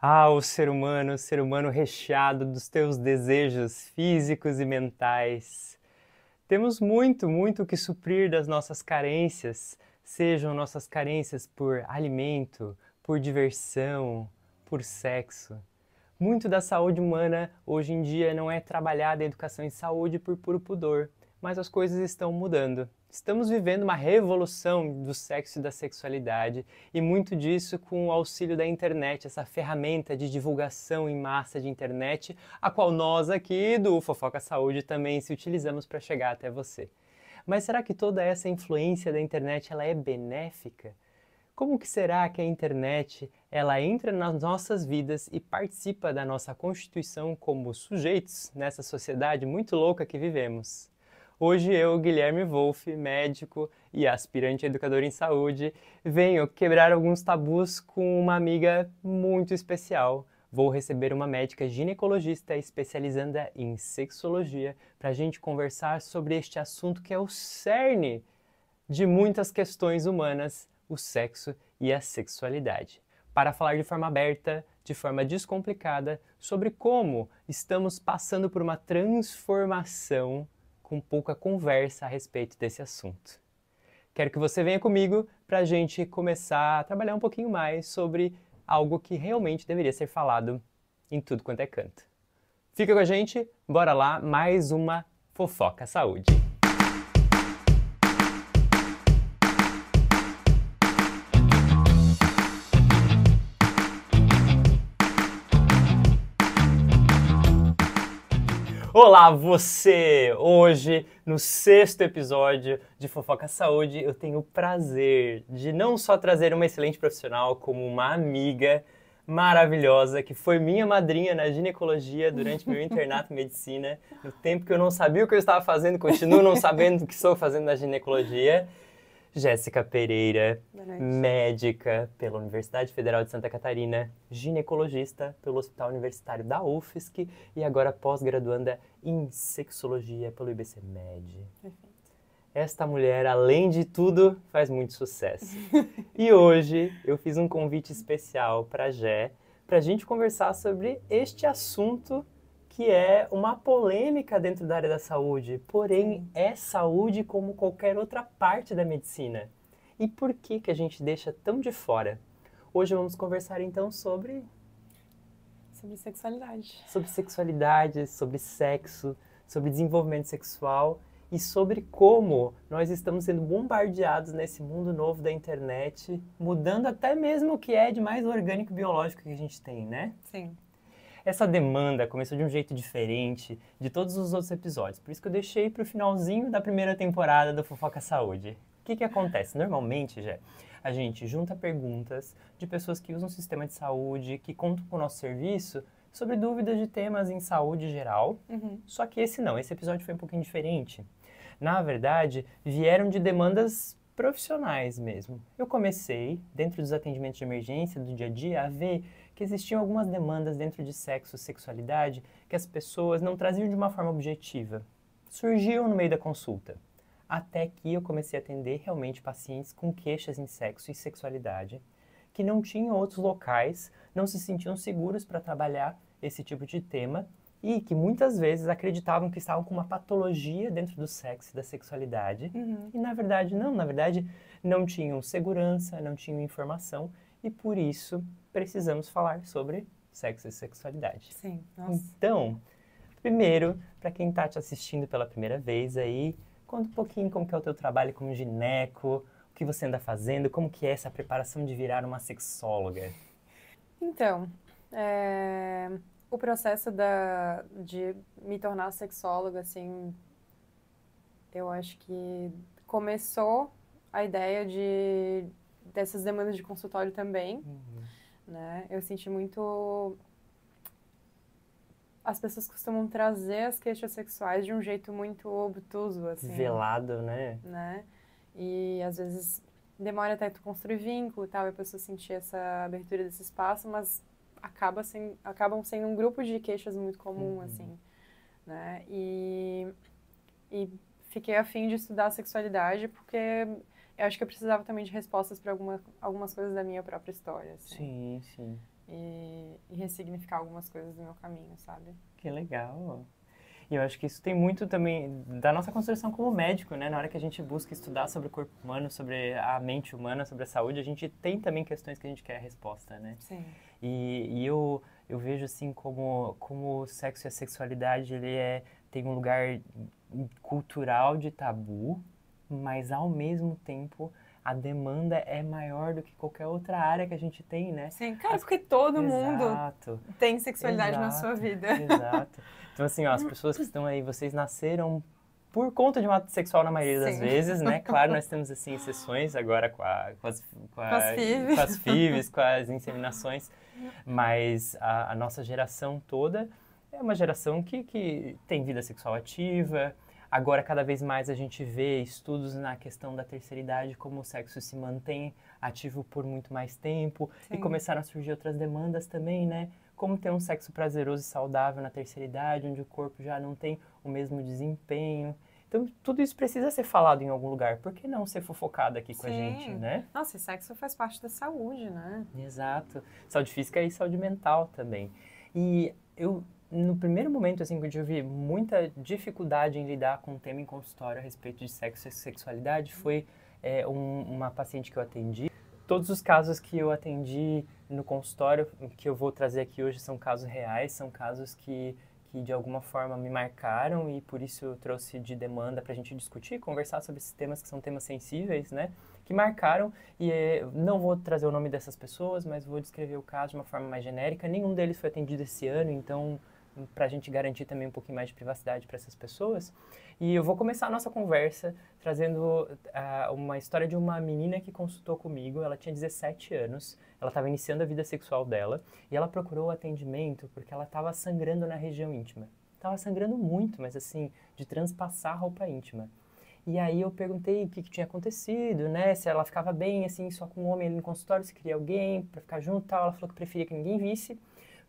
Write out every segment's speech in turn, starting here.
Ah, o ser humano recheado dos teus desejos físicos e mentais. Temos muito o que suprir das nossas carências, sejam nossas carências por alimento, por diversão, por sexo. Muito da saúde humana hoje em dia não é trabalhada em educação em saúde por puro pudor, mas as coisas estão mudando. Estamos vivendo uma revolução do sexo e da sexualidade, e muito disso com o auxílio da internet, essa ferramenta de divulgação em massa de internet, a qual nós aqui do Fofoca Saúde também se utilizamos para chegar até você. Mas será que toda essa influência da internet ela é benéfica? Como que será que a internet ela entra nas nossas vidas e participa da nossa constituição como sujeitos nessa sociedade muito louca que vivemos? Hoje eu, Guilherme Wolff, médico e aspirante a educador em saúde, venho quebrar alguns tabus com uma amiga muito especial. Vou receber uma médica ginecologista especializada em sexologia para a gente conversar sobre este assunto que é o cerne de muitas questões humanas, o sexo e a sexualidade. Para falar de forma aberta, de forma descomplicada, sobre como estamos passando por uma transformação com pouca conversa a respeito desse assunto. Quero que você venha comigo para a gente começar a trabalhar um pouquinho mais sobre algo que realmente deveria ser falado em tudo quanto é canto. Fica com a gente, bora lá, mais uma Fofoca Saúde. Olá, você! Hoje, no 6º episódio de Fofoca Saúde, eu tenho o prazer de não só trazer uma excelente profissional, como uma amiga maravilhosa, que foi minha madrinha na ginecologia durante meu internato em medicina, no tempo que eu não sabia o que eu estava fazendo, continuo não sabendo o que estou fazendo na ginecologia. Jéssica Pereira, médica pela Universidade Federal de Santa Catarina, ginecologista pelo Hospital Universitário da UFSC e agora pós-graduanda em sexologia pelo IBCMed. Perfeito. Esta mulher, além de tudo, faz muito sucesso. E hoje eu fiz um convite especial para a Jé, para a gente conversar sobre este assunto que é uma polêmica dentro da área da saúde, porém é saúde como qualquer outra parte da medicina. E por que a gente deixa tão de fora? Hoje vamos conversar então sobre sexualidade. Sobre sexualidade, sobre sexo, sobre desenvolvimento sexual e sobre como nós estamos sendo bombardeados nesse mundo novo da internet, mudando até mesmo o que é de mais orgânico e biológico que a gente tem, né? Sim. Essa demanda começou de um jeito diferente de todos os outros episódios, por isso que eu deixei para o finalzinho da primeira temporada do Fofoca Saúde. O que acontece? Normalmente, já a gente junta perguntas de pessoas que usam o sistema de saúde, que contam com o nosso serviço, sobre dúvidas de temas em saúde geral, só que esse episódio foi um pouquinho diferente. Na verdade, vieram de demandas profissionais mesmo. Eu comecei, dentro dos atendimentos de emergência do dia a dia, a ver que existiam algumas demandas dentro de sexo e sexualidade que as pessoas não traziam de uma forma objetiva. Surgiam no meio da consulta. Até que eu comecei a atender realmente pacientes com queixas em sexo e sexualidade, que não tinham outros locais, não se sentiam seguros para trabalhar esse tipo de tema e que muitas vezes acreditavam que estavam com uma patologia dentro do sexo e da sexualidade. E na verdade não tinham segurança, não tinham informação e por isso precisamos falar sobre sexo e sexualidade. Sim, nossa. Então, primeiro, para quem está te assistindo pela primeira vez aí, conta um pouquinho como que é o teu trabalho como gineco, o que você anda fazendo, como que é essa preparação de virar uma sexóloga. Então, o processo de me tornar sexóloga, assim, eu acho que começou a ideia dessas demandas de consultório também, né? Eu senti muito... As pessoas costumam trazer as queixas sexuais de um jeito muito obtuso, assim. Velado, né? E às vezes demora até tu construir vínculo e tal, e a pessoa sentir essa abertura desse espaço, mas acabam sendo um grupo de queixas muito comum, assim, né? E fiquei a fim de estudar a sexualidade porque eu acho que eu precisava também de respostas para algumas coisas da minha própria história, assim. Sim. E ressignificar algumas coisas do meu caminho, sabe? Que legal. E eu acho que isso tem muito também da nossa construção como médico, né? Na hora que a gente busca estudar sobre o corpo humano, sobre a mente humana, sobre a saúde, a gente tem também questões que a gente quer a resposta, né? Sim. E eu vejo assim como o sexo e a sexualidade tem um lugar cultural de tabu, mas ao mesmo tempo a demanda é maior do que qualquer outra área que a gente tem, né? Sim, cara, porque todo mundo Exato, tem sexualidade na sua vida. exato. Então assim, ó, as pessoas que estão aí, vocês nasceram por conta de um ato sexual na maioria das Sim. vezes, né? Claro, nós temos assim exceções agora com as FIVs, com as inseminações, mas a nossa geração toda é uma geração que tem vida sexual ativa. Agora, cada vez mais a gente vê estudos na questão da terceira idade, como o sexo se mantém ativo por muito mais tempo. Sim. E começaram a surgir outras demandas também, né? Como ter um sexo prazeroso e saudável na terceira idade, onde o corpo já não tem o mesmo desempenho. Então, tudo isso precisa ser falado em algum lugar. Por que não ser fofocado aqui com a gente, né? Nossa, e sexo faz parte da saúde, né? Exato. Saúde física e saúde mental também. E eu, no primeiro momento, assim, que eu tive muita dificuldade em lidar com o tema em consultório a respeito de sexo e sexualidade, foi uma paciente que eu atendi. Todos os casos que eu atendi no consultório, que eu vou trazer aqui hoje, são casos reais, são casos que de alguma forma me marcaram e por isso eu trouxe de demanda para a gente discutir, conversar sobre esses temas que são temas sensíveis, né? Que marcaram e não vou trazer o nome dessas pessoas, mas vou descrever o caso de uma forma mais genérica. Nenhum deles foi atendido esse ano, então para a gente garantir também um pouquinho mais de privacidade para essas pessoas. E eu vou começar a nossa conversa trazendo uma história de uma menina que consultou comigo. Ela tinha 17 anos, ela estava iniciando a vida sexual dela e ela procurou atendimento porque ela estava sangrando na região íntima. Estava sangrando muito, mas assim, de transpassar a roupa íntima. E aí eu perguntei o que tinha acontecido, né? Se ela ficava bem, assim, só com um homem ali no consultório, se queria alguém para ficar junto e tal. Ela falou que preferia que ninguém visse,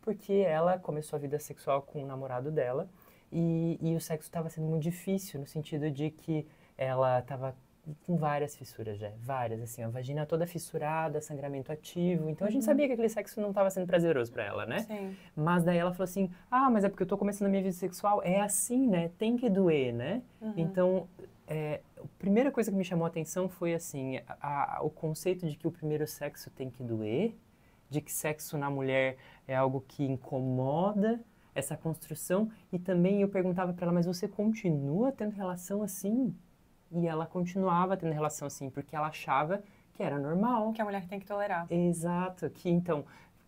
porque ela começou a vida sexual com o namorado dela e o sexo estava sendo muito difícil, no sentido de que ela estava com várias fissuras já, várias, assim, a vagina toda fissurada, sangramento ativo. Então a gente sabia que aquele sexo não estava sendo prazeroso para ela, né? Sim. Mas daí ela falou assim, mas é porque eu tô começando a minha vida sexual, é assim, né? Tem que doer, né? Então, a primeira coisa que me chamou a atenção foi assim, o conceito de que o primeiro sexo tem que doer, de que sexo na mulher é algo que incomoda, essa construção. E também eu perguntava para ela, mas você continua tendo relação assim? E ela continuava tendo relação assim, porque ela achava que era normal. Que a mulher tem que tolerar. Exato, que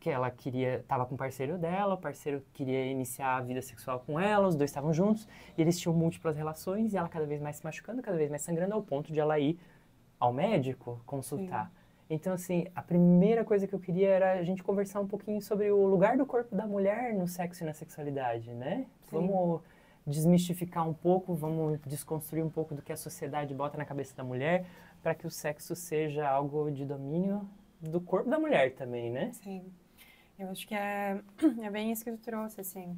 ela estava com o parceiro dela, o parceiro queria iniciar a vida sexual com ela, os dois estavam juntos, e eles tinham múltiplas relações, e ela cada vez mais se machucando, cada vez mais sangrando, ao ponto de ela ir ao médico consultar. Sim. Então, assim, a primeira coisa que eu queria era a gente conversar um pouquinho sobre o lugar do corpo da mulher no sexo e na sexualidade, né? Sim. Vamos desmistificar um pouco, vamos desconstruir um pouco do que a sociedade bota na cabeça da mulher, para que o sexo seja algo de domínio do corpo da mulher também, né? Sim. Eu acho que é bem isso que tu trouxe, assim.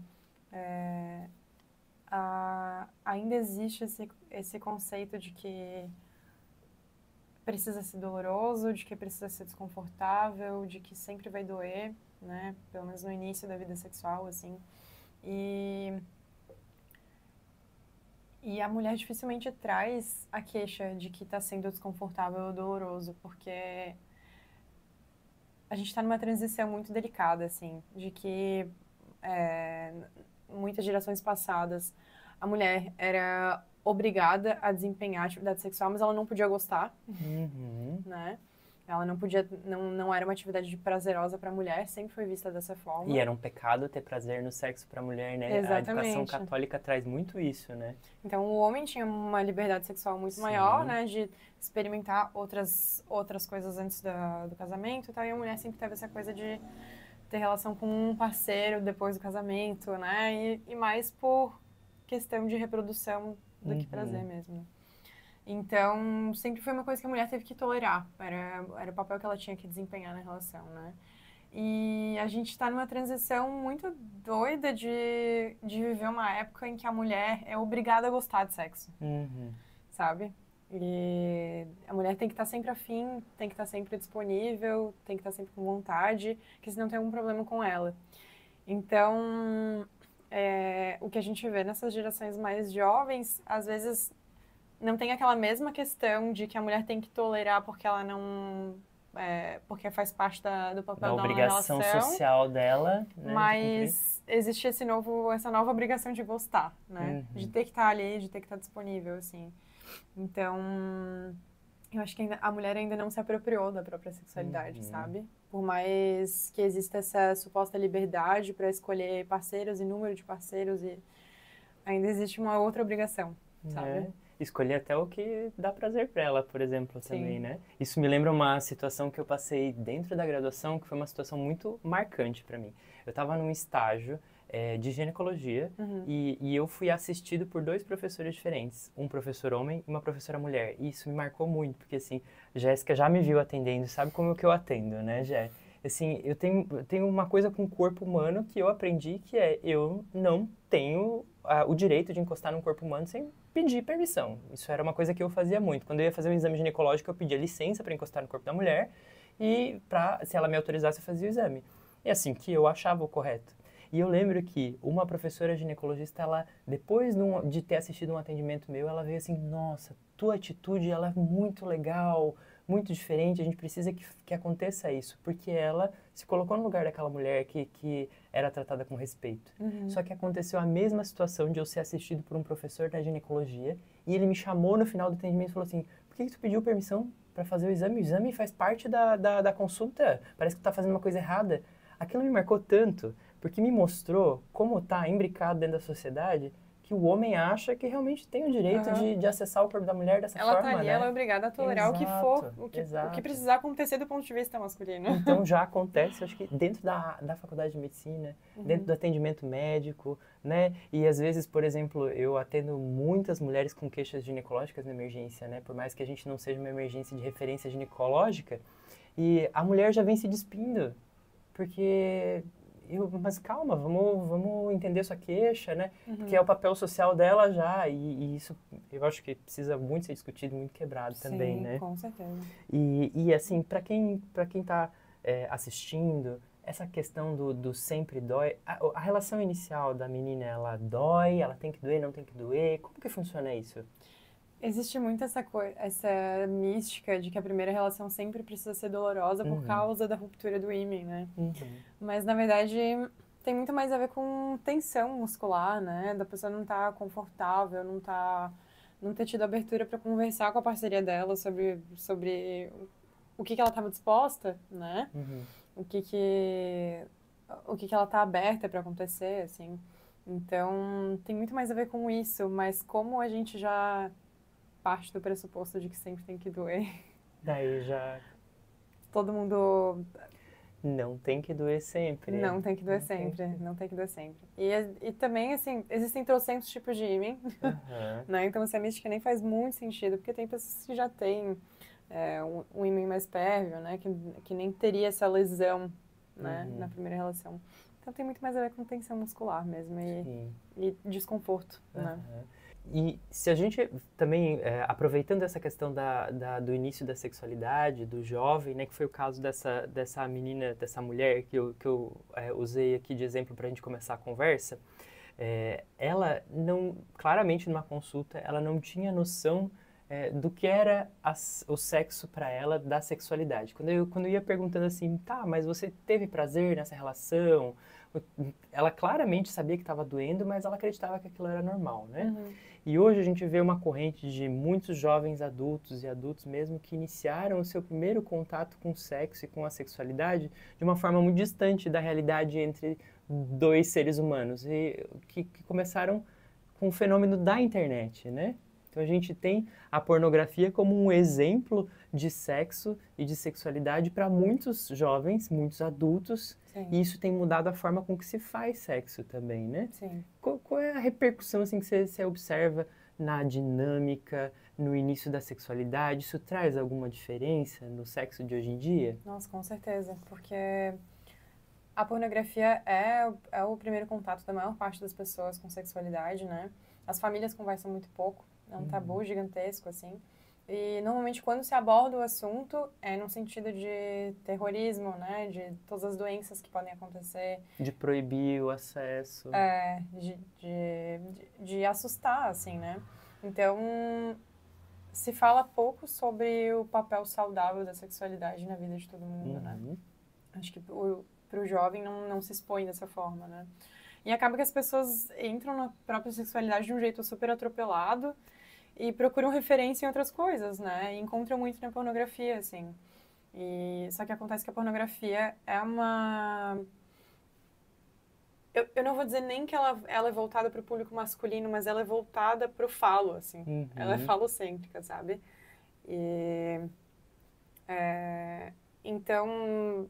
Ainda existe esse conceito de que precisa ser doloroso, de que precisa ser desconfortável, de que sempre vai doer, né? Pelo menos no início da vida sexual, assim. E a mulher dificilmente traz a queixa de que está sendo desconfortável ou doloroso, porque a gente está numa transição muito delicada, assim, de que muitas gerações passadas a mulher era obrigada a desempenhar atividade sexual, mas ela não podia gostar, né? Ela não podia, não era uma atividade prazerosa para a mulher, sempre foi vista dessa forma. E era um pecado ter prazer no sexo para a mulher, né? Exatamente. A educação católica traz muito isso, né? Então, o homem tinha uma liberdade sexual muito maior, né? De experimentar outras coisas antes do casamento e tal. E a mulher sempre teve essa coisa de ter relação com um parceiro depois do casamento, né? E mais por questão de reprodução do que prazer mesmo. Então, sempre foi uma coisa que a mulher teve que tolerar. Era o papel que ela tinha que desempenhar na relação, né? E a gente está numa transição muito doida de viver uma época em que a mulher é obrigada a gostar de sexo, sabe? E a mulher tem que estar sempre afim, tem que estar sempre disponível, tem que estar sempre com vontade, que senão tem algum problema com ela. Então, o que a gente vê nessas gerações mais jovens, às vezes não tem aquela mesma questão de que a mulher tem que tolerar porque ela não... porque faz parte do papel Da dela na obrigação relação, social dela, né, de cumprir. mas existe essa nova obrigação de gostar, né? De ter que estar ali, de ter que estar disponível, assim. Então, eu acho que a mulher ainda não se apropriou da própria sexualidade, sabe? Por mais que exista essa suposta liberdade para escolher parceiros e número de parceiros, ainda existe uma outra obrigação, sabe? Escolher até o que dá prazer para ela, por exemplo, também, né? Isso me lembra uma situação que eu passei dentro da graduação, que foi uma situação muito marcante para mim. Eu estava num estágio de ginecologia e eu fui assistido por 2 professores diferentes, um professor homem e uma professora mulher. E isso me marcou muito, porque assim, Jéssica já me viu atendendo, sabe como que eu atendo, né, Jé? Assim, eu tenho uma coisa com o corpo humano que eu aprendi, que eu não tenho o direito de encostar num corpo humano sem pedir permissão. Isso era uma coisa que eu fazia muito. Quando eu ia fazer um exame ginecológico, eu pedia licença para encostar no corpo da mulher e se ela me autorizasse, eu fazia o exame. É assim que eu achava o correto. E eu lembro que uma professora ginecologista, ela, depois de ter assistido um atendimento meu, ela veio assim, nossa, tua atitude, ela é muito legal, muito diferente, a gente precisa que aconteça isso, porque ela se colocou no lugar daquela mulher que era tratada com respeito. Só que aconteceu a mesma situação de eu ser assistido por um professor da ginecologia e ele me chamou no final do atendimento e falou assim, por que tu pediu permissão para fazer o exame? O exame faz parte da consulta, parece que tu tá fazendo uma coisa errada. Aquilo me marcou tanto, porque me mostrou como tá imbricado dentro da sociedade que o homem acha que realmente tem o direito de acessar o corpo da mulher dessa Ela forma, tá ali, né? ela é obrigada a tolerar o que for, o que Exato. precisar acontecer do ponto de vista masculino. Então já acontece, acho que dentro da faculdade de medicina, dentro do atendimento médico, né? E às vezes, por exemplo, eu atendo muitas mulheres com queixas ginecológicas na emergência, né? Por mais que a gente não seja uma emergência de referência ginecológica, e a mulher já vem se despindo, porque mas calma, vamos entender sua queixa, né? Porque é o papel social dela já, e isso eu acho que precisa muito ser discutido, muito quebrado também, né? Sim, com certeza. E assim, para quem tá assistindo, essa questão do sempre dói, a relação inicial da menina, ela dói, ela tem que doer, não tem que doer, como que funciona isso? Existe muito essa mística de que a primeira relação sempre precisa ser dolorosa por causa da ruptura do ímen, né? Mas, na verdade, tem muito mais a ver com tensão muscular, né? Da pessoa não estar confortável, não ter tido abertura para conversar com a parceria dela sobre o que ela estava disposta, né? O que ela está aberta para acontecer, assim. Então, tem muito mais a ver com isso, mas como a gente já parte do pressuposto de que sempre tem que doer. Daí já... Todo mundo... Não tem que doer sempre. Não tem que doer sempre, não tem que doer sempre. E também, assim, existem trocentos tipos de ímen, né? Então, essa mística nem faz muito sentido, porque tem pessoas que já têm um ímen mais pérvio, né? Que nem teria essa lesão, né? Na primeira relação. Então, tem muito mais a ver com tensão muscular mesmo e desconforto, né? E se a gente também, aproveitando essa questão do início da sexualidade, do jovem, né, que foi o caso dessa menina, dessa mulher que eu usei aqui de exemplo para a gente começar a conversa, ela não, claramente numa consulta, ela não tinha noção do que era o sexo para ela, da sexualidade. Quando eu ia perguntando assim, tá, mas você teve prazer nessa relação? Ela claramente sabia que estava doendo, mas ela acreditava que aquilo era normal, né? E hoje a gente vê uma corrente de muitos jovens adultos e adultos mesmo que iniciaram o seu primeiro contato com o sexo e com a sexualidade de uma forma muito distante da realidade entre 2 seres humanos e que começaram com o fenômeno da internet, né? Então a gente tem a pornografia como um exemplo de sexo e de sexualidade para muitos jovens, muitos adultos. Sim. E isso tem mudado a forma com que se faz sexo também, né? Sim. Qual é a repercussão assim, que você observa na dinâmica, no início da sexualidade? Isso traz alguma diferença no sexo de hoje em dia? Nossa, com certeza, porque a pornografia é o primeiro contato da maior parte das pessoas com sexualidade, né? As famílias conversam muito pouco, é um tabu gigantesco, assim. E normalmente quando se aborda o assunto é no sentido de terrorismo, né? De todas as doenças que podem acontecer. De proibir o acesso. De assustar, assim, né? Então, se fala pouco sobre o papel saudável da sexualidade na vida de todo mundo, né? Acho que pro jovem não se expõe dessa forma, né? E acaba que as pessoas entram na própria sexualidade de um jeito super atropelado e procuram referência em outras coisas, né? E encontram muito na pornografia, assim. Só que acontece que a pornografia é uma... Eu não vou dizer nem que ela é voltada para o público masculino, mas ela é voltada para o falo, assim. Ela é falocêntrica, sabe? Então,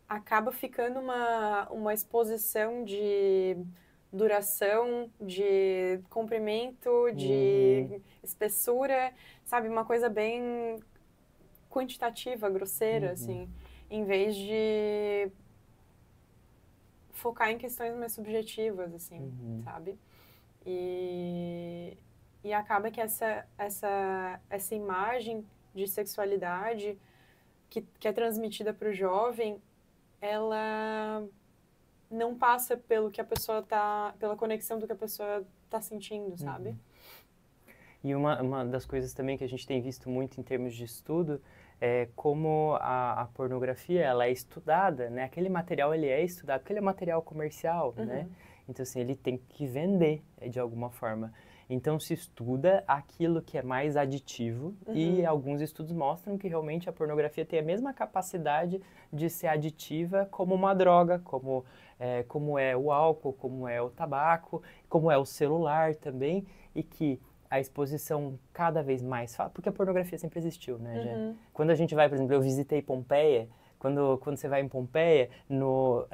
acaba ficando uma exposição de duração, de comprimento, de espessura, sabe? Uma coisa bem quantitativa, grosseira, assim, em vez de focar em questões mais subjetivas, assim, sabe? E acaba que essa imagem de sexualidade que é transmitida para o jovem, ela não passa pelo que a pessoa pela conexão do que a pessoa tá sentindo, sabe? E uma das coisas também que a gente tem visto muito em termos de estudo é como a pornografia, ela é estudada, né? Aquele material, ele é estudado, porque ele é material comercial, né? Então, assim, ele tem que vender de alguma forma. Então, se estuda aquilo que é mais aditivo e alguns estudos mostram que realmente a pornografia tem a mesma capacidade de ser aditiva como uma droga, como é o álcool, como é o tabaco, como é o celular também, e que a exposição cada vez mais... Porque a pornografia sempre existiu, né? Quando a gente vai, por exemplo, eu visitei Pompeia, quando você vai em Pompeia,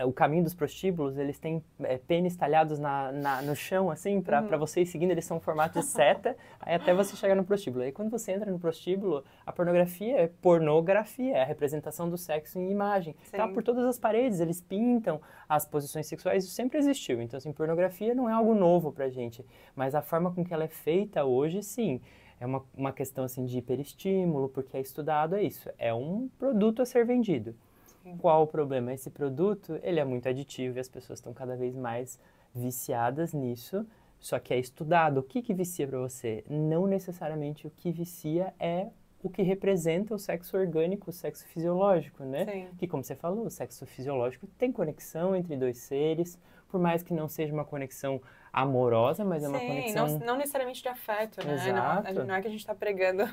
o caminho dos prostíbulos, eles têm pênis talhados no chão, assim, para você ir seguindo, eles são em formato de seta, aí até você chegar no prostíbulo. Aí quando você entra no prostíbulo, a pornografia é pornografia, é a representação do sexo em imagem. Tá por todas as paredes, eles pintam as posições sexuais, isso sempre existiu. Então, assim, pornografia não é algo novo pra gente, mas a forma com que ela é feita hoje, sim, é uma questão assim de hiperestímulo, porque é estudado, é isso. É um produto a ser vendido. Sim. Qual o problema? Esse produto, ele é muito aditivo e as pessoas estão cada vez mais viciadas nisso, só que é estudado. O que vicia para você? Não necessariamente o que vicia é o que representa o sexo orgânico, o sexo fisiológico, né? Sim. Que, como você falou, o sexo fisiológico tem conexão entre dois seres, por mais que não seja uma conexão amorosa, mas é uma conexão... não necessariamente de afeto, né? Exato. Não é que a gente está pregando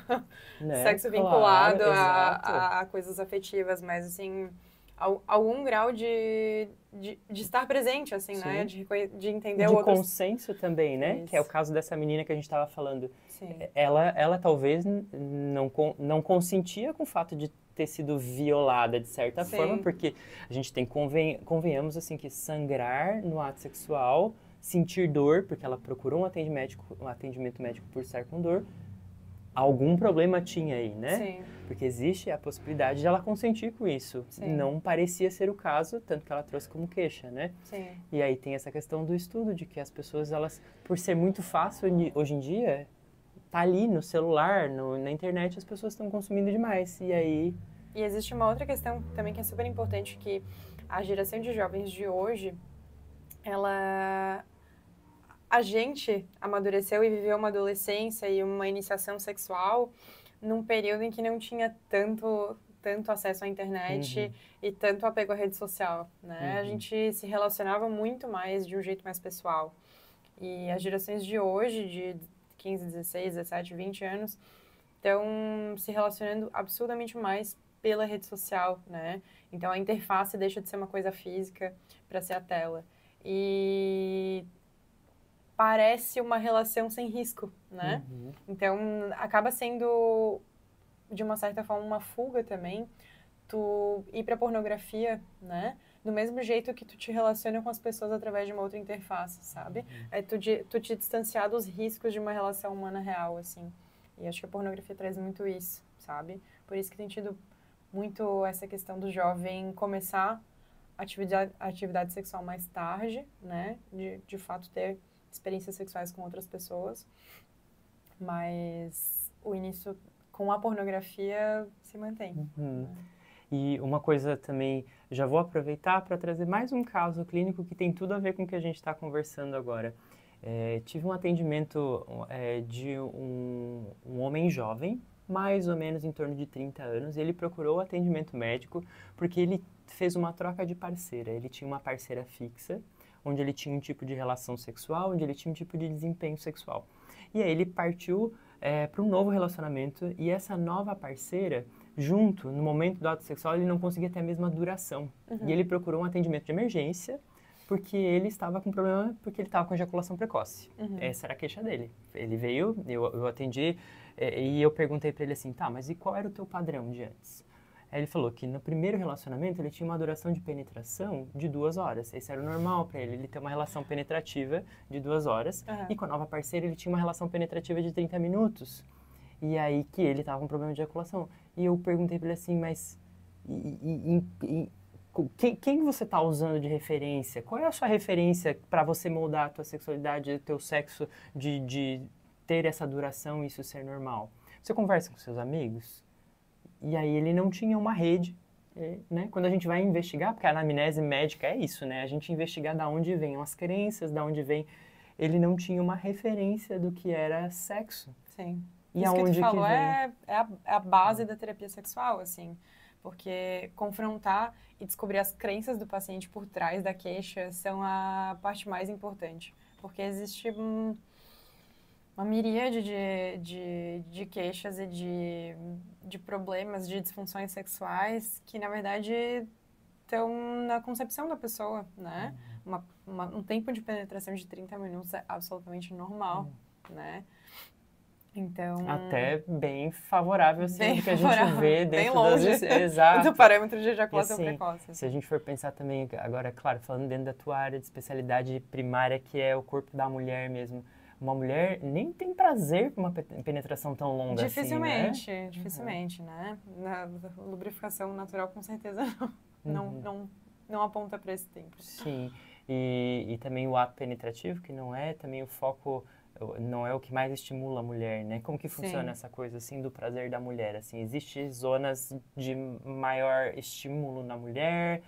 né? sexo vinculado a coisas afetivas, mas, assim, algum grau de estar presente, assim, Sim. né? De entender o outro. De consenso também, né? Isso. Que é o caso dessa menina que a gente estava falando. Sim. Ela talvez não consentia com o fato de ter sido violada de certa forma, porque a gente tem, convenhamos assim, que sangrar no ato sexual, sentir dor, porque ela procurou um atendimento médico por estar com dor, algum problema tinha aí, né? Sim. Porque existe a possibilidade de ela consentir com isso. Sim. Não parecia ser o caso, tanto que ela trouxe como queixa, né? Sim. E aí tem essa questão do estudo, de que as pessoas, elas, por ser muito fácil hoje em dia, tá ali no celular, na internet, as pessoas estão consumindo demais. E aí... E existe uma outra questão também que é super importante, que a geração de jovens de hoje, a gente amadureceu e viveu uma adolescência e uma iniciação sexual num período em que não tinha tanto acesso à internet e tanto apego à rede social, né? A gente se relacionava muito mais de um jeito mais pessoal. E as gerações de hoje, de 15, 16, 17, 20 anos, estão se relacionando absurdamente mais pela rede social, né? Então, a interface deixa de ser uma coisa física para ser a tela. E parece uma relação sem risco, né? Então, acaba sendo, de uma certa forma, uma fuga também, tu ir pra pornografia, né? Do mesmo jeito que tu te relaciona com as pessoas através de uma outra interface, sabe? É tu te distanciar dos riscos de uma relação humana real, assim. E acho que a pornografia traz muito isso, sabe? Por isso que tem tido muito essa questão do jovem começar a atividade sexual mais tarde, né? De fato ter experiências sexuais com outras pessoas. Mas o início com a pornografia se mantém. Uhum. E uma coisa também, já vou aproveitar para trazer mais um caso clínico que tem tudo a ver com o que a gente está conversando agora. Tive um atendimento de um homem jovem, mais ou menos em torno de 30 anos, e ele procurou atendimento médico porque ele fez uma troca de parceira. Ele tinha uma parceira fixa, onde ele tinha um tipo de relação sexual, onde ele tinha um tipo de desempenho sexual. E aí ele partiu para um novo relacionamento, e essa nova parceira, junto, no momento do ato sexual, ele não conseguia ter a mesma duração. E ele procurou um atendimento de emergência, porque ele estava com problema, porque ele estava com ejaculação precoce. Essa era a queixa dele. Ele veio, eu atendi, e eu perguntei para ele assim, tá, mas e qual era o teu padrão de antes? Aí ele falou que no primeiro relacionamento ele tinha uma duração de penetração de 2 horas. Esse era o normal para ele ter uma relação penetrativa de 2 horas. E com a nova parceira ele tinha uma relação penetrativa de 30 minutos. E aí que ele estava com problema de ejaculação. E eu perguntei para ele assim, mas quem você está usando de referência? Qual é a sua referência para você moldar a tua sexualidade, o teu sexo, de ter essa duração e isso ser normal? Você conversa com seus amigos? E aí ele não tinha uma rede, né? Quando a gente vai investigar, porque a anamnese médica é isso, né? A gente investigar da onde vêm as crenças, da onde vem... Ele não tinha uma referência do que era sexo. Sim. E isso aonde que tu falou vem? é a base da terapia sexual, assim. Porque confrontar e descobrir as crenças do paciente por trás da queixa são a parte mais importante. Porque existe uma miríade de queixas e de problemas, de disfunções sexuais que, na verdade, estão na concepção da pessoa, né? Um tempo de penetração de 30 minutos é absolutamente normal, né? Então... Até bem favorável, assim, bem do que a favorável, gente vê bem dentro longe Exato. do parâmetro de ejaculação assim, precoce. Se a gente for pensar também, agora, claro, falando dentro da tua área de especialidade primária, que é o corpo da mulher mesmo, uma mulher nem tem prazer com uma penetração tão longa dificilmente, assim, né? Dificilmente, né? Na lubrificação natural, com certeza, não aponta para esse tempo. Sim, e também o ato penetrativo, que não é também o foco, não é o que mais estimula a mulher, né? Como que funciona essa coisa, assim, do prazer da mulher? Assim, existe zonas de maior estímulo na mulher?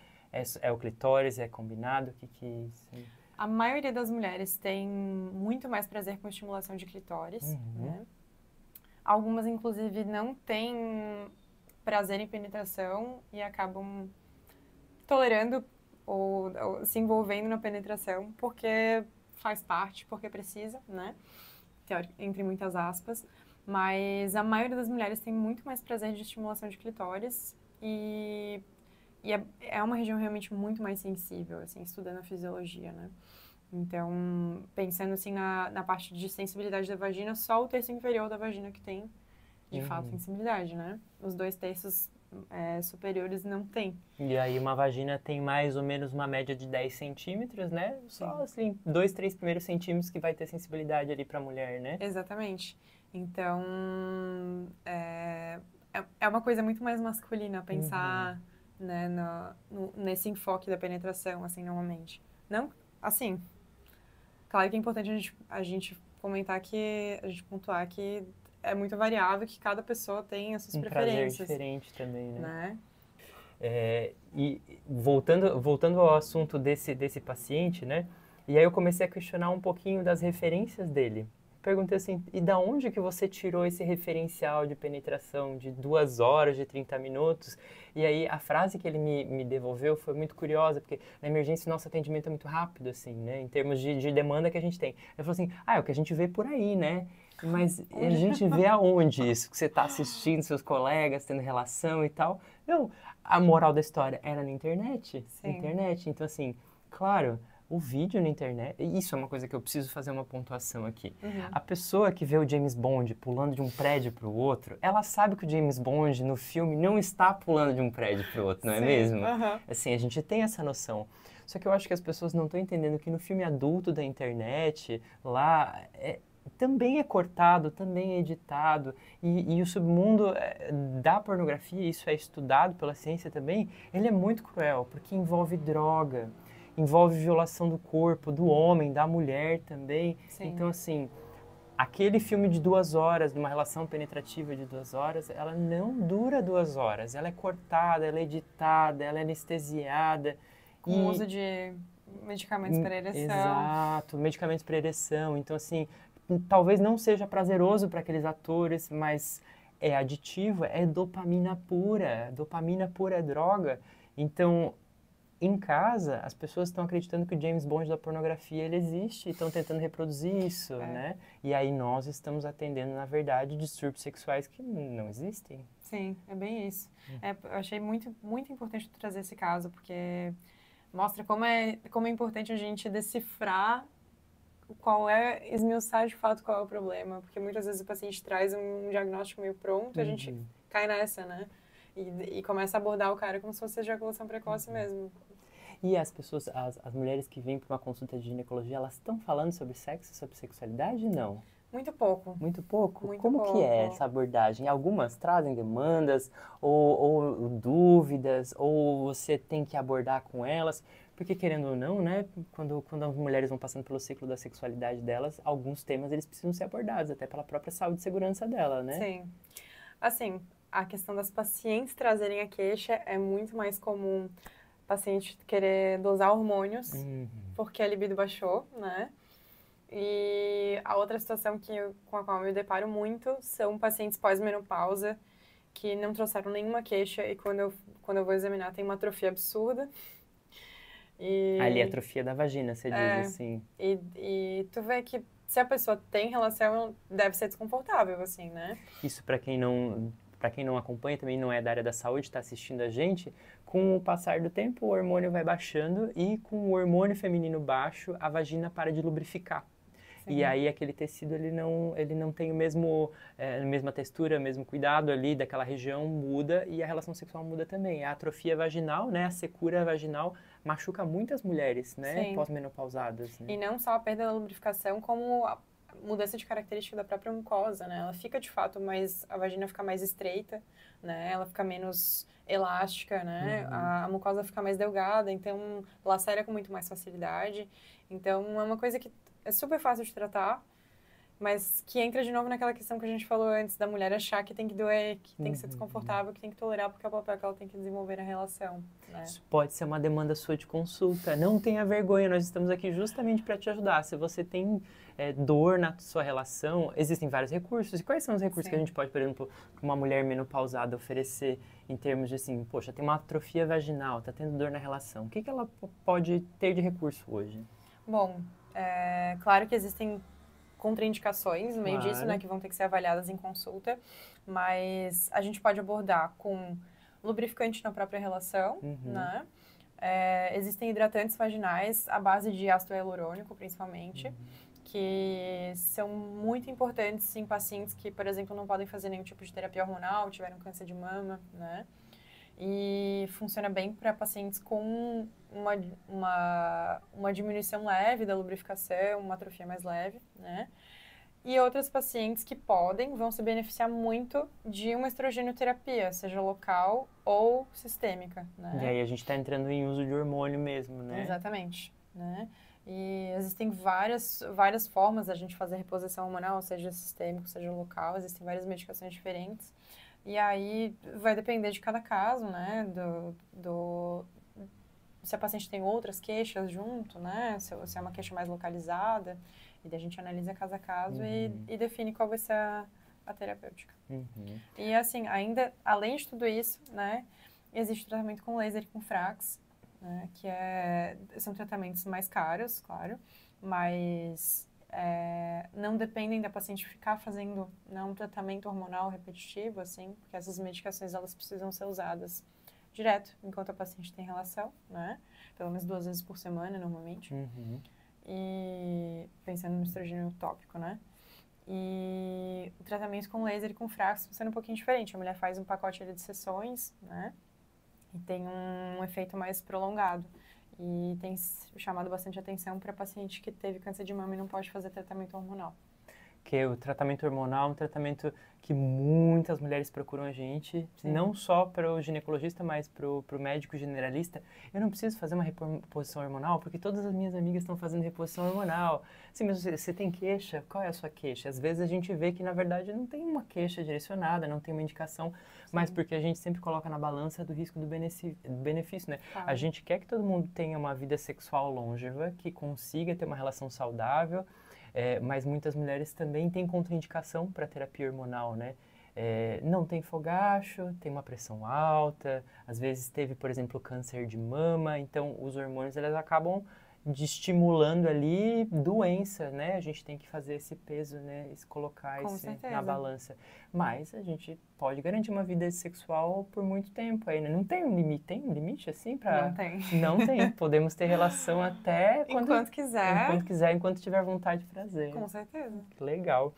É o clitóris? É combinado? O que assim? A maioria das mulheres tem muito mais prazer com estimulação de clitóris, né? Algumas, inclusive, não têm prazer em penetração e acabam tolerando ou se envolvendo na penetração porque faz parte, porque precisa, né? Entre muitas aspas. Mas a maioria das mulheres tem muito mais prazer de estimulação de clitóris e é uma região realmente muito mais sensível, assim, estudando a fisiologia, né? Então, pensando assim na parte de sensibilidade da vagina, só o terço inferior da vagina que tem, de fato, sensibilidade, né? Os 2 terços superiores não tem. E aí uma vagina tem mais ou menos uma média de 10 centímetros, né? Só assim, 2, 3 primeiros centímetros que vai ter sensibilidade ali pra mulher, né? Exatamente. Então, é uma coisa muito mais masculina pensar né, nesse enfoque da penetração, assim, normalmente. Não, assim, claro que é importante a gente comentar que, a gente pontuar que é muito variável, que cada pessoa tem as suas preferências. Prazer diferente também, né? E voltando ao assunto desse paciente, né? E aí eu comecei a questionar um pouquinho das referências dele. Perguntei assim, e da onde que você tirou esse referencial de penetração de 2 horas, de 30 minutos? E aí a frase que ele me devolveu foi muito curiosa, porque na emergência o nosso atendimento é muito rápido, assim, né? Em termos de demanda que a gente tem. Ele falou assim, é o que a gente vê por aí, né? Mas a gente vê aonde isso? Que você está assistindo seus colegas, tendo relação e tal. Não, a moral da história era na internet. Sim. Internet. Então, assim, claro, o vídeo na internet... Isso é uma coisa que eu preciso fazer uma pontuação aqui. A pessoa que vê o James Bond pulando de um prédio para o outro, ela sabe que o James Bond no filme não está pulando de um prédio para o outro, não é mesmo? Assim, a gente tem essa noção. Só que eu acho que as pessoas não estão entendendo que no filme adulto da internet, lá... também é cortado, também é editado, e o submundo da pornografia, isso é estudado pela ciência também, ele é muito cruel, porque envolve droga, envolve violação do corpo, do homem, da mulher também. Sim. Então, assim, aquele filme de 2 horas, de uma relação penetrativa de 2 horas, ela não dura 2 horas. Ela é cortada, ela é editada, ela é anestesiada. Com o uso de medicamentos para ereção. Exato, medicamentos para ereção. Então, assim, talvez não seja prazeroso para aqueles atores, mas é aditivo, é dopamina pura. Dopamina pura é droga. Então, em casa, as pessoas estão acreditando que o James Bond da pornografia ele existe e estão tentando reproduzir isso, né? E aí nós estamos atendendo, na verdade, distúrbios sexuais que não existem. Sim, é bem isso. Eu achei muito, muito importante tu trazer esse caso, porque mostra como é importante a gente decifrar esmiuçar de fato qual é o problema, porque muitas vezes o paciente traz um diagnóstico meio pronto e a gente cai nessa, né? E começa a abordar o cara como se fosse ejaculação precoce mesmo. E as pessoas, as mulheres que vêm para uma consulta de ginecologia, elas estão falando sobre sexo, sobre sexualidade? Não. Muito pouco. Muito pouco? Muito Como pouco. que é essa abordagem? Algumas trazem demandas ou dúvidas, ou você tem que abordar com elas? Porque, querendo ou não, né, quando as mulheres vão passando pelo ciclo da sexualidade delas, alguns temas eles precisam ser abordados, até pela própria saúde e segurança dela, né? Sim. Assim, a questão das pacientes trazerem a queixa é muito mais comum paciente querer dosar hormônios, porque a libido baixou, né? E a outra situação com a qual eu me deparo muito são pacientes pós-menopausa que não trouxeram nenhuma queixa e quando eu vou examinar tem uma atrofia absurda. Ali, atrofia da vagina, você diz assim. E tu vê que se a pessoa tem relação, deve ser desconfortável, assim, né? Isso para quem não acompanha, também não é da área da saúde, está assistindo a gente, com o passar do tempo o hormônio vai baixando e com o hormônio feminino baixo, a vagina para de lubrificar. Sim. E aí aquele tecido ele não tem a mesma textura, o mesmo cuidado ali daquela região muda e a relação sexual muda também. A atrofia vaginal, né, a secura vaginal machuca muitas mulheres, né, pós-menopausadas. Né? E não só a perda da lubrificação, como a mudança de característica da própria mucosa, né? Ela fica de fato a vagina fica mais estreita, né? Ela fica menos elástica, né? A mucosa fica mais delgada, então lacera com muito mais facilidade. Então é uma coisa que é super fácil de tratar, mas que entra de novo naquela questão que a gente falou antes, da mulher achar que tem que doer, que tem que ser desconfortável, que tem que tolerar, porque é o papel que ela tem que desenvolver na relação. Né? Isso pode ser uma demanda sua de consulta. Não tenha vergonha, nós estamos aqui justamente para te ajudar. Se você tem dor na sua relação, existem vários recursos. E quais são os recursos que a gente pode, por exemplo, para uma mulher menopausada oferecer em termos de assim, poxa, tem uma atrofia vaginal, está tendo dor na relação. O que ela pode ter de recurso hoje? Bom, claro que existem contraindicações no meio disso, né, que vão ter que ser avaliadas em consulta, mas a gente pode abordar com lubrificante na própria relação, né? Existem hidratantes vaginais à base de ácido hialurônico, principalmente, que são muito importantes em pacientes que, por exemplo, não podem fazer nenhum tipo de terapia hormonal, tiveram câncer de mama, né? E funciona bem para pacientes com uma diminuição leve da lubrificação, uma atrofia mais leve, né? E outros pacientes que vão se beneficiar muito de uma estrogenoterapia, seja local ou sistêmica, né? E aí a gente está entrando em uso de hormônio mesmo, né? Exatamente, né? E existem várias formas da gente fazer reposição hormonal, seja sistêmico, seja local, existem várias medicações diferentes. E aí vai depender de cada caso, né? Se a paciente tem outras queixas junto, né? Se é uma queixa mais localizada. E daí a gente analisa caso a caso e define qual vai ser a terapêutica. E assim, ainda, além de tudo isso, né? Existe tratamento com laser e com Frax, né? Que são tratamentos mais caros, claro. Mas não dependem da paciente ficar fazendo um tratamento hormonal repetitivo, assim, porque essas medicações elas precisam ser usadas direto enquanto a paciente tem relação, né? Pelo menos 2 vezes por semana, normalmente. E pensando no estrogênio tópico, né? E o tratamento com laser e com Frax funciona um pouquinho diferente. A mulher faz um pacote de sessões, né? E tem um efeito mais prolongado. E tem chamado bastante atenção para paciente que teve câncer de mama e não pode fazer tratamento hormonal. Porque o tratamento hormonal é um tratamento que muitas mulheres procuram a gente, não só para o ginecologista, mas para o médico generalista. Eu não preciso fazer uma reposição hormonal, porque todas as minhas amigas estão fazendo reposição hormonal. Sim, mas você tem queixa? Qual é a sua queixa? Às vezes a gente vê que, na verdade, não tem uma queixa direcionada, não tem uma indicação, mas porque a gente sempre coloca na balança do risco do benefício, né? Claro. A gente quer que todo mundo tenha uma vida sexual longeva, que consiga ter uma relação saudável, mas muitas mulheres também têm contraindicação para terapia hormonal, né? Não tem fogacho, tem uma pressão alta, às vezes teve, por exemplo, câncer de mama, então os hormônios eles acabam estimulando ali doença, né? A gente tem que fazer esse peso, né? Colocar Com esse certeza. na balança. Mas a gente pode garantir uma vida sexual por muito tempo aí, né? Não tem um limite, assim para? Não tem. Não tem. Podemos ter relação até Enquanto quiser. enquanto tiver vontade de prazer. Com certeza. Que legal.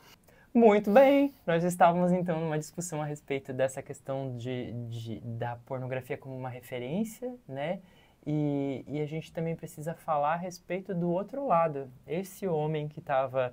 Muito bem, nós estávamos então numa discussão a respeito dessa questão da pornografia como uma referência, né? E a gente também precisa falar a respeito do outro lado. Esse homem que estava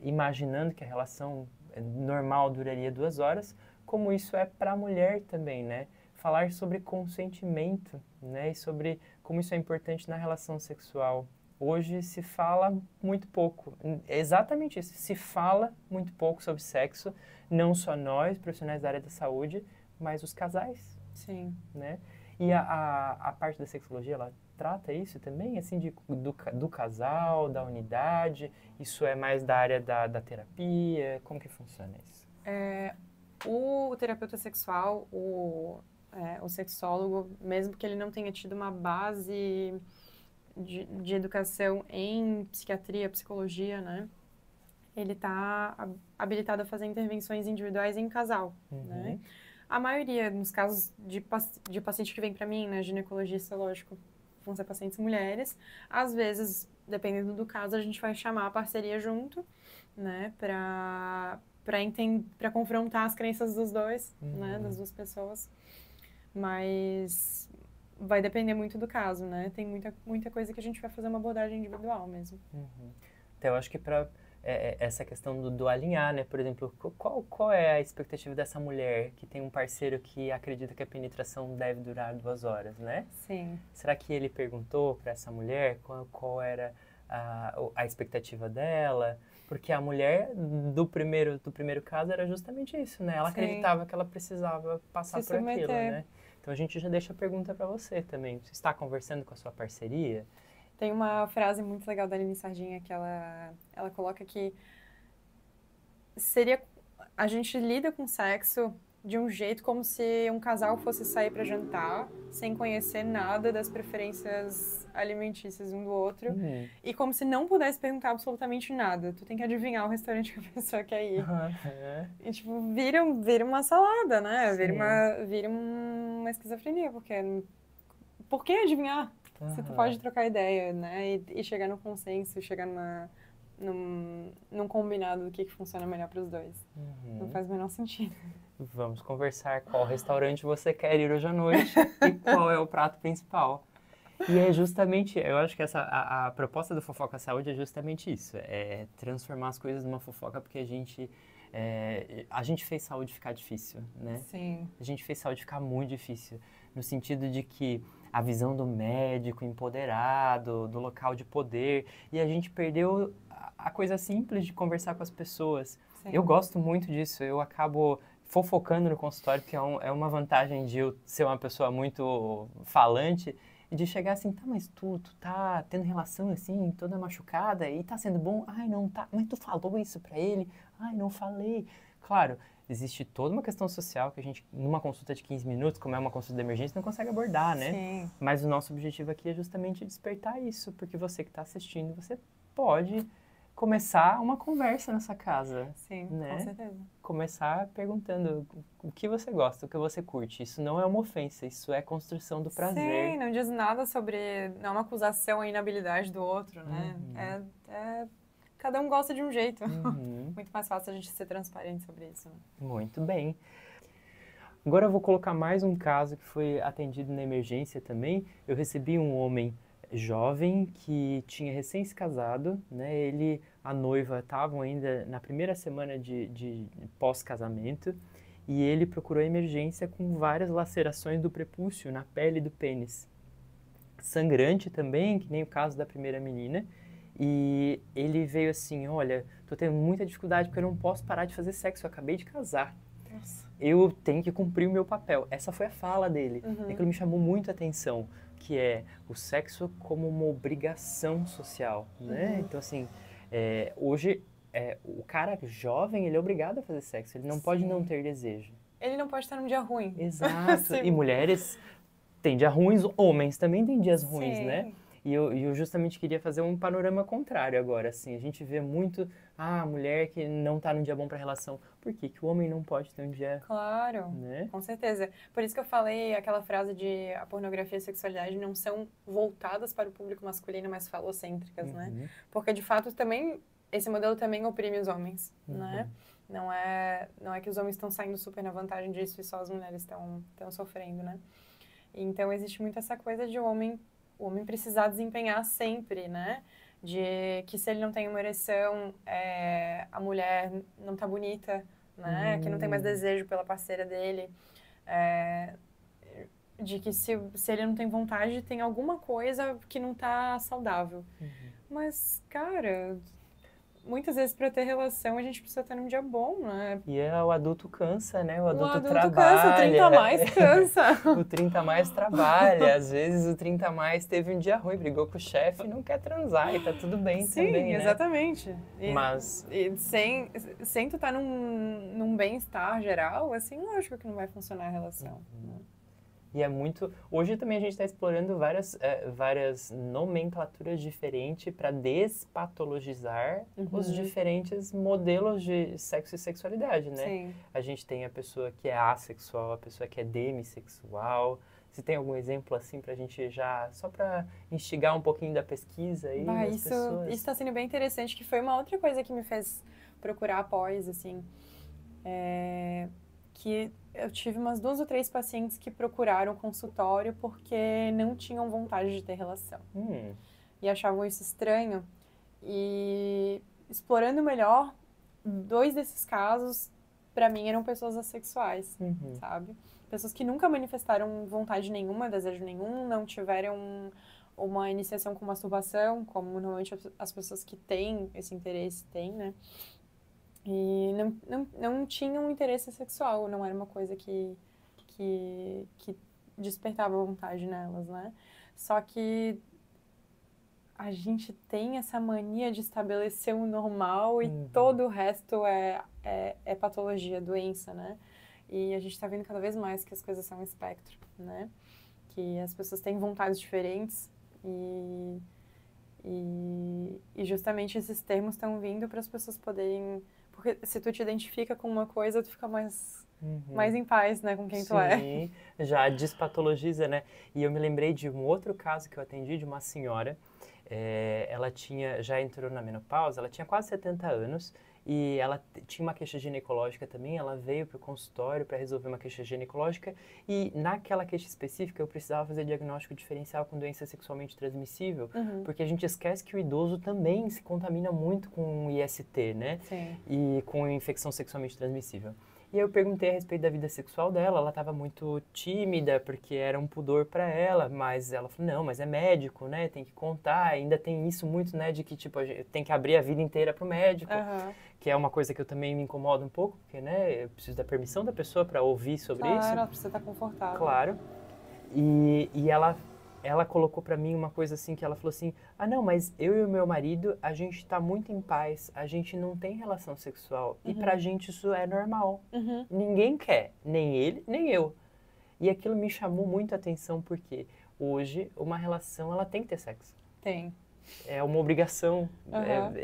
imaginando que a relação normal duraria 2 horas, como isso é para a mulher também, né? Falar sobre consentimento, né? E sobre como isso é importante na relação sexual. Hoje se fala muito pouco, é exatamente isso, se fala muito pouco sobre sexo, não só nós, profissionais da área da saúde, mas os casais. Sim. Né? E a parte da sexologia, ela trata isso também, assim, do casal, da unidade, isso é mais da área da terapia, como que funciona isso? O terapeuta sexual, o sexólogo, mesmo que ele não tenha tido uma base de educação em psiquiatria, psicologia, né? Ele está habilitado a fazer intervenções individuais em casal, né? A maioria, nos casos de paciente que vem para mim, né, ginecologista, lógico, vão ser pacientes mulheres. Às vezes, dependendo do caso, a gente vai chamar a parceria junto, né, para confrontar as crenças dos dois, né, das duas pessoas. Mas vai depender muito do caso, né? Tem muita coisa que a gente vai fazer uma abordagem individual mesmo. Então, eu acho que para essa questão do alinhar, né? Por exemplo, qual é a expectativa dessa mulher que tem um parceiro que acredita que a penetração deve durar 2 horas, né? Sim. Será que ele perguntou para essa mulher qual era a expectativa dela? Porque a mulher do primeiro caso era justamente isso, né? Ela acreditava que ela precisava passar por aquilo, né? Então a gente já deixa a pergunta para você também. Você está conversando com a sua parceria? Tem uma frase muito legal da Aline Sardinha que ela coloca que a gente lida com sexo de um jeito como se um casal fosse sair para jantar sem conhecer nada das preferências alimentícias um do outro e como se não pudesse perguntar absolutamente nada. Tu tem que adivinhar o restaurante que a pessoa quer ir. E tipo, vira uma salada, né? Vira uma esquizofrenia, porque por que adivinhar? Se tu pode trocar ideia, né? E chegar no consenso, chegar num combinado do que funciona melhor para os dois. Não faz o menor sentido. Vamos conversar qual restaurante você quer ir hoje à noite e qual é o prato principal. E é justamente, eu acho que a proposta do Fofoca Saúde é justamente isso, é transformar as coisas numa fofoca, porque a gente fez saúde ficar difícil, né? Sim. A gente fez saúde ficar muito difícil, no sentido de que a visão do médico empoderado, do local de poder, e a gente perdeu a coisa simples de conversar com as pessoas. Sim. Eu gosto muito disso, eu acabo fofocando no consultório, que é uma vantagem de eu ser uma pessoa muito falante, e de chegar assim, tá, mas tu tá tendo relação assim, toda machucada, e tá sendo bom? Ai, não tá, mas tu falou isso pra ele? Ai, não falei. Claro, existe toda uma questão social que a gente, numa consulta de 15 minutos, como é uma consulta de emergência, não consegue abordar, né? Sim. Mas o nosso objetivo aqui é justamente despertar isso, porque você que está assistindo, você pode começar uma conversa nessa casa. Sim, né? com certeza. Começar perguntando o que você gosta, o que você curte. Isso não é uma ofensa, isso é construção do prazer. Sim, não diz nada sobre, não é uma acusação à inabilidade do outro, né? Cada um gosta de um jeito. Muito mais fácil a gente ser transparente sobre isso. Né? Muito bem. Agora eu vou colocar mais um caso que foi atendido na emergência também. Eu recebi um homem jovem que tinha recém se casado, né? A noiva estavam ainda na primeira semana de pós-casamento e ele procurou emergência com várias lacerações do prepúcio na pele do pênis. Sangrante também, que nem o caso da primeira menina. E ele veio assim, olha, tô tendo muita dificuldade porque eu não posso parar de fazer sexo, eu acabei de casar. Nossa. Eu tenho que cumprir o meu papel. Essa foi a fala dele. Uhum. Aquilo me chamou muito a atenção, que é o sexo como uma obrigação social, né? Uhum. Então, assim, hoje, o cara jovem, ele é obrigado a fazer sexo. Ele não pode não ter desejo. Ele não pode estar num dia ruim. Exato. E mulheres têm dias ruins, homens também têm dias ruins, né? Sim. E eu justamente queria fazer um panorama contrário agora, assim. A gente vê muito, a mulher que não tá num dia bom pra relação. Por que que o homem não pode ter um dia, Claro, né? com certeza. Por isso que eu falei aquela frase de a pornografia e a sexualidade não são voltadas para o público masculino, mas falocêntricas, né? Porque, de fato, também, esse modelo também oprime os homens, né? Não é que os homens estão saindo super na vantagem disso e só as mulheres estão sofrendo, né? Então, existe muito essa coisa de o homem precisar desempenhar sempre, né? De que se ele não tem uma ereção, a mulher não tá bonita, né? Que não tem mais desejo pela parceira dele. De que se ele não tem vontade, tem alguma coisa que não tá saudável. Mas, cara, muitas vezes para ter relação a gente precisa estar num dia bom, né? E o adulto cansa, né? O adulto cansa, trabalha. o 30 a mais cansa. O 30 a mais trabalha. Às vezes o 30 a mais teve um dia ruim, brigou com o chefe e não quer transar e tá tudo bem também, né? Exatamente. Mas sem tu estar num bem-estar geral, assim, lógico que não vai funcionar a relação. Né? E é muito... Hoje também a gente está explorando várias nomenclaturas diferentes para despatologizar os diferentes modelos de sexo e sexualidade, né? Sim. A gente tem a pessoa que é assexual, a pessoa que é demissexual. Você tem algum exemplo assim para a gente já... Só para instigar um pouquinho da pesquisa aí das pessoas? Isso está sendo bem interessante, que foi uma outra coisa que me fez procurar após, assim. Que eu tive umas 2 ou 3 pacientes que procuraram o consultório porque não tinham vontade de ter relação. E achavam isso estranho. E explorando melhor, 2 desses casos, pra mim, eram pessoas assexuais, sabe? Pessoas que nunca manifestaram vontade nenhuma, desejo nenhum, não tiveram uma iniciação com masturbação, como normalmente as pessoas que têm esse interesse têm, né? E não tinham interesse sexual, não era uma coisa que despertava vontade nelas, né? Só que a gente tem essa mania de estabelecer o normal e todo o resto é patologia, doença, né? E a gente tá vendo cada vez mais que as coisas são um espectro, né? Que as pessoas têm vontades diferentes e justamente esses termos estão vindo para as pessoas poderem... Porque se tu te identifica com uma coisa, tu fica mais em paz, né, com quem tu é. Sim, já despatologiza, né? E eu me lembrei de um outro caso que eu atendi de uma senhora. Ela já entrou na menopausa, ela tinha quase 70 anos e ela tinha uma queixa ginecológica também. Ela veio para o consultório para resolver uma queixa ginecológica e naquela queixa específica eu precisava fazer diagnóstico diferencial com doença sexualmente transmissível, porque a gente esquece que o idoso também se contamina muito com IST, né? Sim. E com infecção sexualmente transmissível. E eu perguntei a respeito da vida sexual dela, ela estava muito tímida, porque era um pudor para ela, mas ela falou, não, mas é médico, né, tem que contar, ainda tem isso muito, né, de que, tipo, a gente tem que abrir a vida inteira pro médico, que é uma coisa que eu também me incomodo um pouco, porque, né, eu preciso da permissão da pessoa para ouvir sobre isso. Claro, ela precisa estar confortável. Claro. E ela colocou pra mim uma coisa assim, que ela falou assim, não, mas eu e o meu marido, a gente tá muito em paz, a gente não tem relação sexual, e pra gente isso é normal. Ninguém quer, nem ele, nem eu. E aquilo me chamou muito a atenção, porque hoje uma relação, ela tem que ter sexo. Tem. É uma obrigação,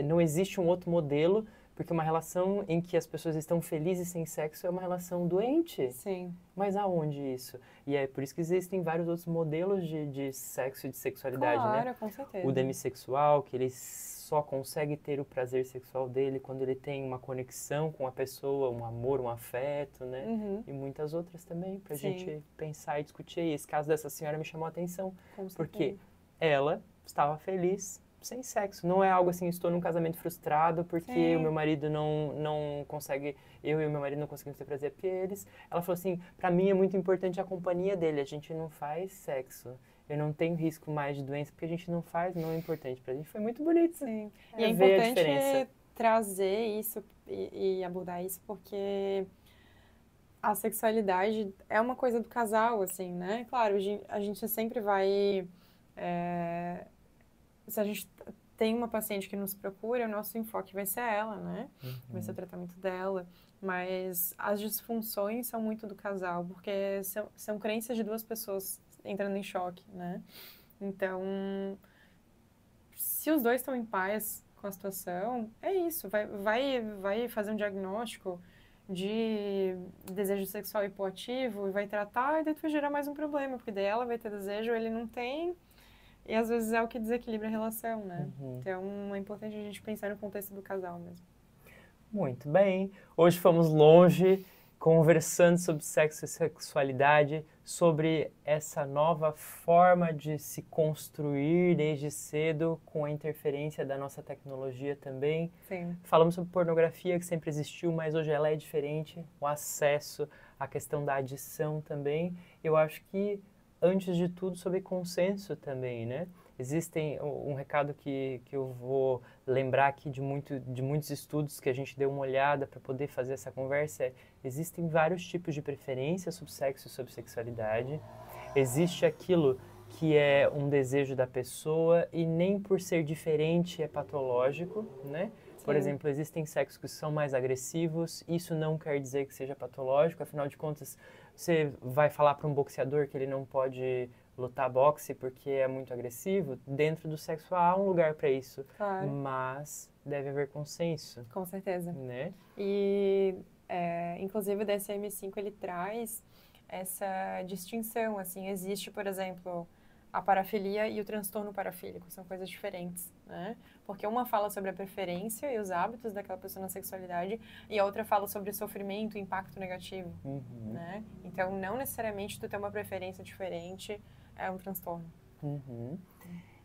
não existe um outro modelo, porque uma relação em que as pessoas estão felizes sem sexo é uma relação doente. Sim. Mas aonde isso? E é por isso que existem vários outros modelos de sexo e de sexualidade, né? Claro, com certeza. O demissexual, que ele só consegue ter o prazer sexual dele quando ele tem uma conexão com a pessoa, um amor, um afeto, né? E muitas outras também, pra gente pensar e discutir. E esse caso dessa senhora me chamou a atenção. Com certeza. Porque ela estava feliz sem sexo. Não é algo assim, estou num casamento frustrado porque Sim. o meu marido não consegue, eu e o meu marido não conseguimos ter prazer por eles. Ela falou assim, pra mim é muito importante a companhia dele, a gente não faz sexo. Eu não tenho risco mais de doença porque a gente não faz, não é importante pra gente. Foi muito bonito. Sim. É, E é ver a importante diferença. trazer isso e abordar isso porque a sexualidade é uma coisa do casal, assim, né? Claro, a gente sempre vai. Se a gente tem uma paciente que nos procura, o nosso enfoque vai ser ela, né? Vai ser o tratamento dela. Mas as disfunções são muito do casal, porque são crenças de duas pessoas entrando em choque, né? Então, se os dois estão em paz com a situação, é isso. Vai fazer um diagnóstico de desejo sexual hipoativo e vai tratar, e daí tu vai gerar mais um problema, porque daí ela vai ter desejo, ele não tem, e às vezes é o que desequilibra a relação, né? Então é importante a gente pensar no contexto do casal mesmo. Muito bem. Hoje fomos longe, conversando sobre sexo e sexualidade, sobre essa nova forma de se construir desde cedo com a interferência da nossa tecnologia também. Sim. Falamos sobre pornografia, que sempre existiu, mas hoje ela é diferente. O acesso, a questão da adição também. Eu acho que, antes de tudo, sobre consenso também, né? Existem um recado que eu vou lembrar aqui de muitos estudos que a gente deu uma olhada para poder fazer essa conversa. Existem vários tipos de preferência sobre sexo e sobre sexualidade. Existe aquilo que é um desejo da pessoa e nem por ser diferente é patológico, né? Por exemplo, existem sexos que são mais agressivos, isso não quer dizer que seja patológico, afinal de contas, você vai falar para um boxeador que ele não pode lutar boxe porque é muito agressivo, dentro do sexo há um lugar para isso, Claro. mas deve haver consenso. Com certeza. Né? E, inclusive, o DSM-5, ele traz essa distinção, assim, existe, por exemplo, a parafilia e o transtorno parafílico, são coisas diferentes, né? Porque uma fala sobre a preferência e os hábitos daquela pessoa na sexualidade e a outra fala sobre o sofrimento e impacto negativo, né? Então, não necessariamente tu ter uma preferência diferente é um transtorno.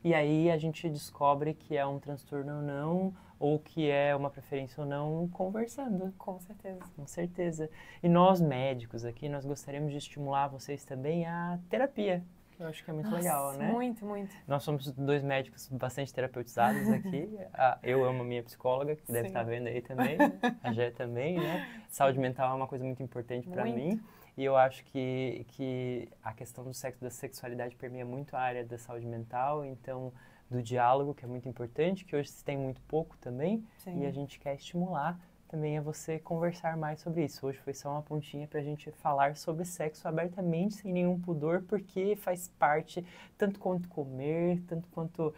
E aí a gente descobre que é um transtorno ou não, ou que é uma preferência ou não, conversando. Com certeza. Com certeza. E nós médicos aqui, nós gostaríamos de estimular vocês também a terapia, que eu acho que é muito legal, né? Muito, muito. Nós somos dois médicos bastante terapeutizados aqui. Eu amo a minha psicóloga, que deve estar vendo aí também. A Gé também, né? Saúde mental é uma coisa muito importante para mim. E eu acho que a questão do sexo, da sexualidade permeia muito a área da saúde mental, então do diálogo, que é muito importante, que hoje se tem muito pouco também, e a gente quer estimular também a você conversar mais sobre isso. Hoje foi só uma pontinha para a gente falar sobre sexo abertamente, sem nenhum pudor, porque faz parte, tanto quanto comer, tanto quanto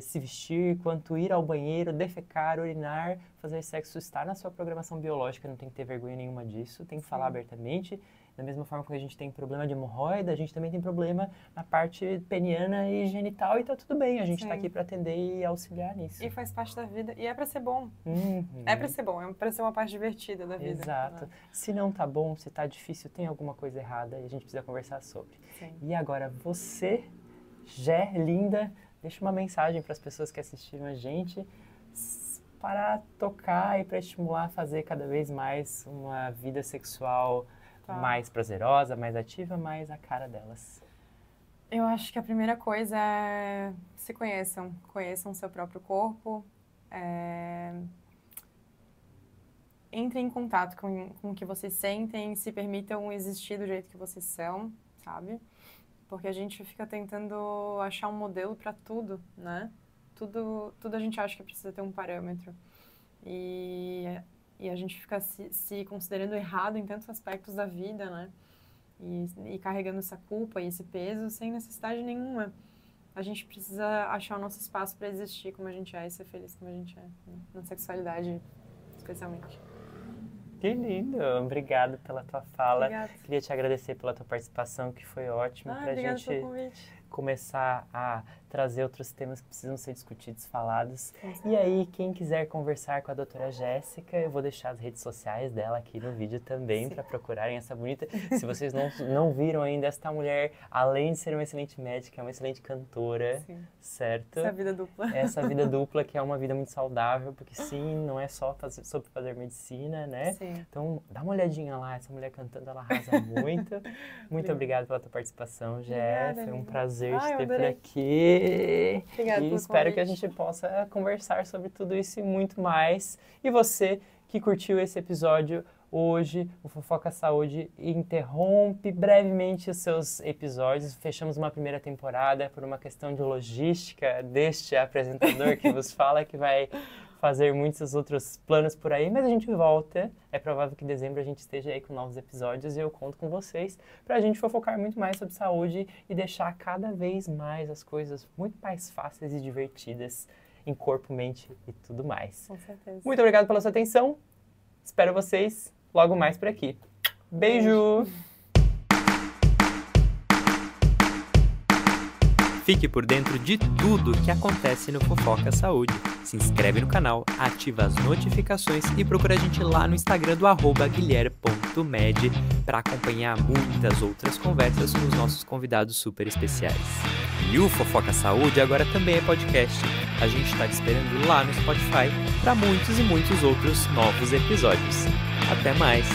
se vestir, quanto ir ao banheiro, defecar, urinar, fazer sexo está na sua programação biológica, não tem que ter vergonha nenhuma disso, tem que falar abertamente. Da mesma forma que a gente tem problema de hemorroida, a gente também tem problema na parte peniana e genital, e tá tudo bem, a gente tá aqui para atender e auxiliar nisso. E faz parte da vida, e é para ser bom. É para ser bom, é para ser uma parte divertida da vida. Exato. Né? Se não tá bom, se tá difícil, tem alguma coisa errada e a gente precisa conversar sobre. E agora você, Gé, linda, deixa uma mensagem para as pessoas que assistiram a gente para tocar e para estimular a fazer cada vez mais uma vida sexual mais prazerosa, mais ativa, mais a cara delas. Eu acho que a primeira coisa é se conheçam. Conheçam o seu próprio corpo. Entrem em contato com o que vocês sentem, se permitam existir do jeito que vocês são, sabe? Porque a gente fica tentando achar um modelo para tudo, né? Tudo a gente acha que precisa ter um parâmetro. E a gente fica se considerando errado em tantos aspectos da vida, né? E carregando essa culpa e esse peso sem necessidade nenhuma. A gente precisa achar o nosso espaço para existir como a gente é e ser feliz como a gente é, né? Na sexualidade, especialmente. Que lindo! Obrigado pela tua fala. Obrigada. Queria te agradecer pela tua participação, que foi ótima, pra Obrigada gente pelo convite. começar a trazer outros temas que precisam ser discutidos, falados. E aí, quem quiser conversar com a doutora Jéssica, eu vou deixar as redes sociais dela aqui no vídeo também, para procurarem essa bonita. Se vocês não viram ainda, esta mulher, além de ser uma excelente médica, é uma excelente cantora, certo? Essa vida dupla. Essa vida dupla, que é uma vida muito saudável, porque sim, não é só sobre fazer medicina, né? Sim. Então, dá uma olhadinha lá, essa mulher cantando, ela arrasa muito. Muito obrigada pela tua participação, Jé. Foi um prazer te ter por aqui. Obrigada e espero que a gente possa conversar sobre tudo isso e muito mais. E você que curtiu esse episódio hoje, o Fofoca Saúde interrompe brevemente os seus episódios. Fechamos uma primeira temporada por uma questão de logística deste apresentador que vos fala, que vai fazer muitos outros planos por aí, mas a gente volta. É provável que em dezembro a gente esteja aí com novos episódios e eu conto com vocês para a gente fofocar muito mais sobre saúde e deixar cada vez mais as coisas muito mais fáceis e divertidas em corpo, mente e tudo mais. Com certeza. Muito obrigado pela sua atenção. Espero vocês logo mais por aqui. Beijo! Fique por dentro de tudo que acontece no Fofoca Saúde. Se inscreve no canal, ativa as notificações e procura a gente lá no Instagram do @guilherme.med para acompanhar muitas outras conversas com os nossos convidados super especiais. E o Fofoca Saúde agora também é podcast. A gente está te esperando lá no Spotify para muitos e muitos outros novos episódios. Até mais!